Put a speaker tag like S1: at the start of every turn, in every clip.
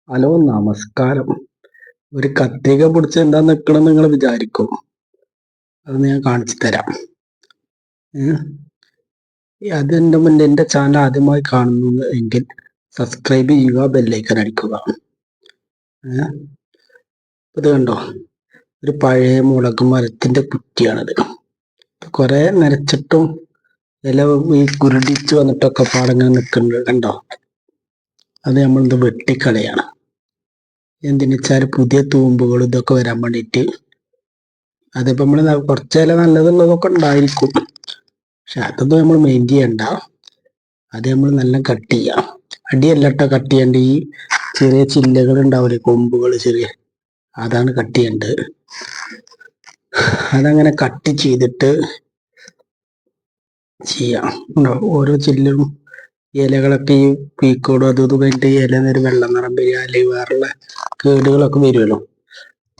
S1: Hello നമസ്കാരം. ഒരു കത്രിക പിടിച്ച് എന്താ നിൽക്കണം നിങ്ങൾ വിചാരിക്കും. അത് ഞാൻ കാണിച്ചു തരാം. ഏഹ് അതിന്റെ മുന്നേ എന്റെ ചാനൽ ആദ്യമായി കാണുന്നു എങ്കിൽ സബ്സ്ക്രൈബ് ചെയ്യുക, ബെല്ലൈക്കൻ അടിക്കുക. ഇത് കണ്ടോ, ഒരു പഴയ മുളക് മരത്തിന്റെ കുറ്റിയാണത്. കുറെ നരച്ചിട്ടും ഇല ഈ കുരുടിച്ച് വന്നിട്ടൊക്കെ പാടങ്ങനെ നിൽക്കുന്നുണ്ട്. കണ്ടോ, അത് നമ്മളിത് വെട്ടിക്കളയാണ്. എന്തിനു വെച്ചാൽ പുതിയ തൂമ്പുകൾ ഇതൊക്കെ വരാൻ വേണ്ടിയിട്ട്. അതിപ്പോ നമ്മള് കുറച്ചില നല്ലതുള്ളതൊക്കെ ഉണ്ടായിരിക്കും, പക്ഷെ അതൊന്നും നമ്മൾ മെയിൻ ചെയ്യണ്ട. അത് നമ്മൾ നല്ല കട്ട് ചെയ്യാം. അടിയല്ലട്ടോ കട്ട് ചെയ്യേണ്ട, ഈ ചെറിയ ചില്ലകൾ ഉണ്ടാവില്ലേ, കൊമ്പുകൾ ചെറിയ, അതാണ് കട്ട് ചെയ്യേണ്ടത്. അതങ്ങനെ കട്ട് ചെയ്തിട്ട് ചെയ്യാം. ഓരോ ചില്ലും ഇലകളൊക്കെ ഈ പീക്കോടും അതും ഇതും കഴിഞ്ഞിട്ട് ഇല നേരെ വെള്ളം നിറം വരിക, അല്ലെങ്കിൽ വേറുള്ള കേടുകളൊക്കെ വരുമല്ലോ,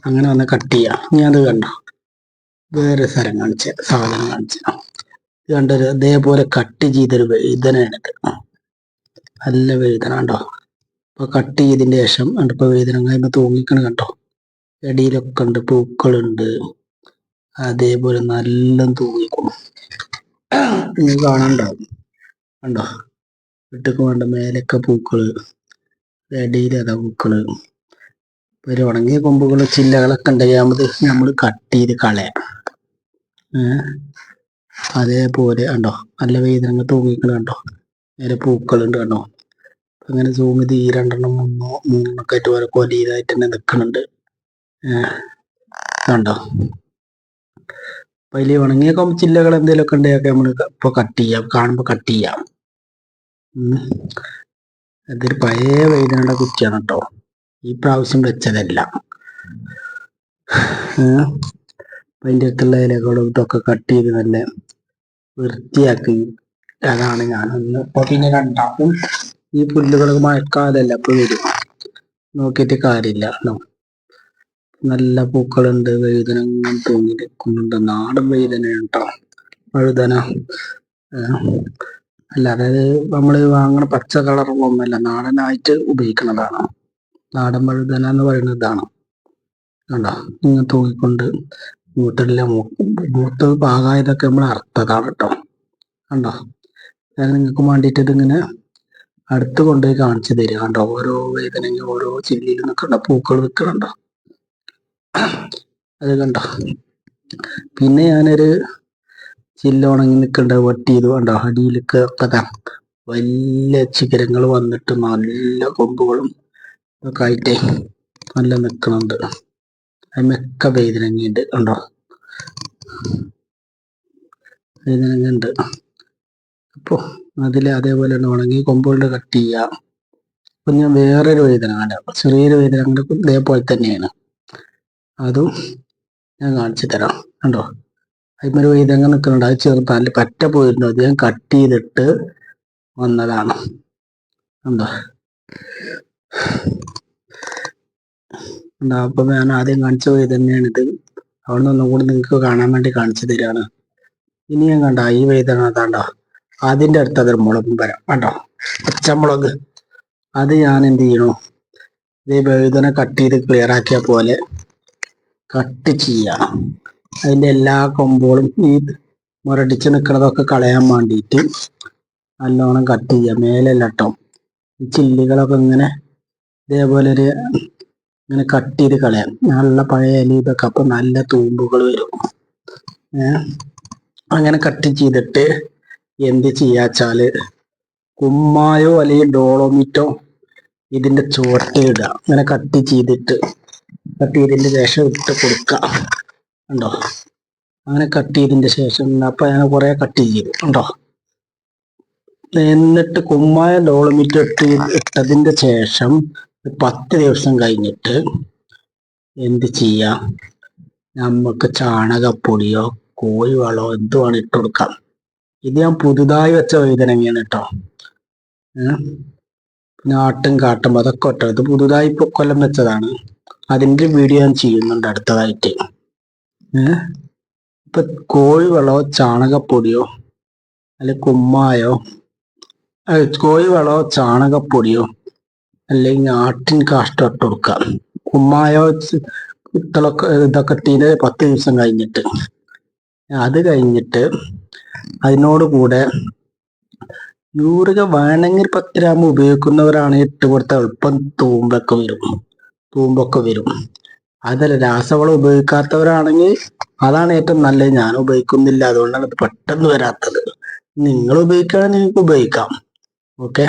S1: അങ്ങനെ വന്ന് കട്ട് ചെയ്യാം. ഞാൻ അത് കണ്ടോ, വേറെ സാധനം കാണിച്ച കണ്ടൊരു അതേപോലെ കട്ട് ചെയ്തൊരു വഴുതനാണിത്. നല്ല വഴുതന കണ്ടോ. അപ്പൊ കട്ട് ചെയ്തതിന് ശേഷം കണ്ടിപ്പോ വഴുതനങ്ങ തൂങ്ങിക്കണ കണ്ടോ, ഇടയിലൊക്കെ ഉണ്ട് പൂക്കളുണ്ട്. അതേപോലെ നല്ല തൂങ്ങിക്കും, കാണാണ്ടാവും. കണ്ടോ, വീട്ടിക്ക് വേണ്ട മേലൊക്കെ പൂക്കള്, ഇടയിൽ അതാ പൂക്കള്. ഒരു ഉണങ്ങിയ കൊമ്പുകള് ചില്ലകളൊക്കെ ഉണ്ടെങ്കിൽ നമ്മൾ കട്ട് ചെയ്ത് കളയാം. അതേപോലെ കണ്ടോ, നല്ല വഴുതനങ്ങ തൂങ്ങിക്കണ കണ്ടോ, നേരെ പൂക്കളുണ്ട് കണ്ടോ. അങ്ങനെ സൂം ചെയ്ത് ഈ രണ്ടെണ്ണം മൂന്നെണ്ണൊക്കെ ആയിട്ട് ഓരോ കൊലയിലായിട്ട് തന്നെ നിൽക്കുന്നുണ്ട്. കണ്ടോ, അപ്പൊ അതിൽ ഉണങ്ങിയ ചില്ലകൾ എന്തെങ്കിലുമൊക്കെ ഉണ്ടെങ്കിൽ നമ്മൾ ഇപ്പൊ കട്ട് ചെയ്യാം, കാണുമ്പോ കട്ട് ചെയ്യാം. അതൊരു പഴയ വഴുതനയുടെ കുറ്റിയാണ് കേട്ടോ, ഈ പ്രാവശ്യം വെച്ചതല്ല. അതിൻ്റെ അടുത്തുള്ള ഇലകളും ഇതൊക്കെ കട്ട് ചെയ്ത് നല്ല വൃത്തിയാക്കി. അതാണ് ഞാനൊന്ന് ഇപ്പൊ പിന്നെ രണ്ടാക്കും ഈ പുല്ലുകളൊക്കെ മഴക്കാലല്ല അപ്പൊ വരും, നോക്കിയിട്ട് കാര്യമില്ല. നല്ല പൂക്കളുണ്ട്, വഴുതന തൂങ്ങി നിൽക്കുന്നുണ്ട്. നാടൻ വഴുതന കേട്ടോ, വഴുതന. അല്ല, അതായത് നമ്മള് വാങ്ങണ പച്ച കളറൊന്നുമല്ല, നാടനായിട്ട് ഉപയോഗിക്കുന്നതാണ്. നാടൻ വഴുതന എന്ന് പറയുന്നത് ഇതാണ്. കണ്ടോ, ഇങ്ങനെ തൂങ്ങിക്കൊണ്ട് മൂത്തില്ല. മൂത്ത് പാകായതൊക്കെ നമ്മൾ അർത്ഥതാണ് കേട്ടോ. കണ്ടോ, ഞാൻ നിങ്ങൾക്ക് വേണ്ടിയിട്ട് ഇതിങ്ങനെ അടുത്ത് കൊണ്ടുപോയി കാണിച്ചു തരിക. കണ്ടോ, ഓരോ വേദനയും ഓരോ ചില്ലിയിൽ നിൽക്കണ്ട പൂക്കൾ നിൽക്കണുണ്ടോ, അത് കണ്ടോ. പിന്നെ ഞാനൊരു ചില്ല ഉണങ്ങി നിൽക്കണ്ട വെട്ടി ചെയ്ത് കണ്ടോ, അടിയിലേക്ക് ഒക്കെ വലിയ ശിഖരങ്ങൾ വന്നിട്ട് നല്ല കൊമ്പുകളും ഒക്കെ ആയിട്ടേ നല്ല നിൽക്കണുണ്ട്. അതിനൊക്കെ വേദനയുണ്ട് കണ്ടോ, വേദനയുണ്ട്. അപ്പോ അതേപോലെ ഉണങ്ങി കൊമ്പുകളുടെ കട്ട് ചെയ്യാം. അപ്പൊ ഞാൻ വേറൊരു വേദന കണ്ട, ചെറിയൊരു വേദന ഇതേപോലെ തന്നെയാണ്, അതും ഞാൻ കാണിച്ചു തരാം. കണ്ടോ, അതിമൊരു വേദന നിൽക്കുന്നുണ്ട്, അത് ചെറുതാല് പറ്റ പോയിരുന്നു, അത് ഞാൻ കട്ട് ചെയ്തിട്ട് വന്നതാണ്. കണ്ടോ, അപ്പൊ ഞാൻ ആദ്യം കാണിച്ച വേദനയാണിത്. അവിടെ ഒന്നും കൂടി നിങ്ങൾക്ക് കാണാൻ വേണ്ടി കാണിച്ചു തരികയാണ്. ഇനി ഞാൻ കണ്ട ഈ വേദന അതാണ്ടോ, അതിന്റെ അടുത്ത് അതൊരു മുളകും വരാം കണ്ടോ, പച്ചമുളക്. അത് ഞാൻ എന്ത് ചെയ്യണു, ഇതേ വേദന കട്ട് ചെയ്ത് ക്ലിയർ ആക്കിയ പോലെ കട്ട് ചെയ്യാം. അതിന്റെ എല്ലാ കൊമ്പുകളും ഈ മുരടിച്ച് നിൽക്കുന്നതൊക്കെ കളയാൻ വേണ്ടിയിട്ട് നല്ലോണം കട്ട് ചെയ്യാം. മേലെല്ലാം കേട്ടോ, ഈ ചില്ലികളൊക്കെ ഇങ്ങനെ ഇതേപോലെ ഇങ്ങനെ കട്ട് ചെയ്ത് കളയാം. നല്ല പഴയ ഇല ഇതൊക്കെ, അപ്പൊ നല്ല തൂമ്പുകൾ വരും. അങ്ങനെ കട്ട് ചെയ്തിട്ട് എന്ത് ചെയ്യാച്ചാല് കുമ്മായോ അല്ലെങ്കിൽ ഡോളോമിറ്റോ ഇതിന്റെ ചുവട്ടിലിടുക. അങ്ങനെ കട്ട് ചെയ്തതിന്റെ ശേഷം ഇട്ട് കൊടുക്കുക. ഉണ്ടോ, അങ്ങനെ കട്ട് ചെയ്തതിന്റെ ശേഷം അപ്പൊ ഞാൻ കുറെ കട്ട് ചെയ്തു ഉണ്ടോ. എന്നിട്ട് കുമ്മായ ഡോളോമിറ്റോ ഇട്ടതിന്റെ ശേഷം 10 ദിവസം കഴിഞ്ഞിട്ട് എന്ത് ചെയ്യാം, നമുക്ക് ചാണകപ്പൊടിയോ കോഴിവളോ എന്തുവാണ് ഇട്ട് കൊടുക്കാം. ഇത് ഞാൻ പുതുതായി വെച്ച വഴുതനങ്ങയാണ് കേട്ടോ. പിന്നെ ആട്ടും കാട്ടും അതൊക്കെ ഒറ്റ, ഇത് പുതുതായി ഇപ്പൊ കൊല്ലം വെച്ചതാണ്. അതിന്റെ വീഡിയോ ഞാൻ ചെയ്യുന്നുണ്ട് അടുത്തതായിട്ട്. ഇപ്പൊ കോഴിവളോ ചാണകപ്പൊടിയോ അല്ലെ കുമ്മായോ, കോഴിവളോ ചാണകപ്പൊടിയോ അല്ലെങ്കിൽ ആട്ടിൻ കാഷ്ടം ഇട്ട് കൊടുക്കുക. കുമ്മായോ ഇട്ടളൊക്കെ ഇതൊക്കെ ഇട്ടതിന് 10 ദിവസം കഴിഞ്ഞിട്ട്, അത് കഴിഞ്ഞിട്ട് അതിനോട് കൂടെ യൂറിക വേണമെങ്കിൽ 10 ഗ്രാം ഉപയോഗിക്കുന്നവരാണ് ഇട്ട് കൊടുത്ത എളുപ്പം തൂമ്പൊക്കെ വരും. അതല്ല, രാസവളം ഉപയോഗിക്കാത്തവരാണെങ്കിൽ അതാണ് ഏറ്റവും നല്ലത്. ഞാൻ ഉപയോഗിക്കുന്നില്ല, അതുകൊണ്ടാണ് ഇത് പെട്ടെന്ന് വരാത്തത്. നിങ്ങൾ ഉപയോഗിക്കുകയാണെങ്കിൽ നിങ്ങൾക്ക് ഉപയോഗിക്കാം. ഓക്കെ.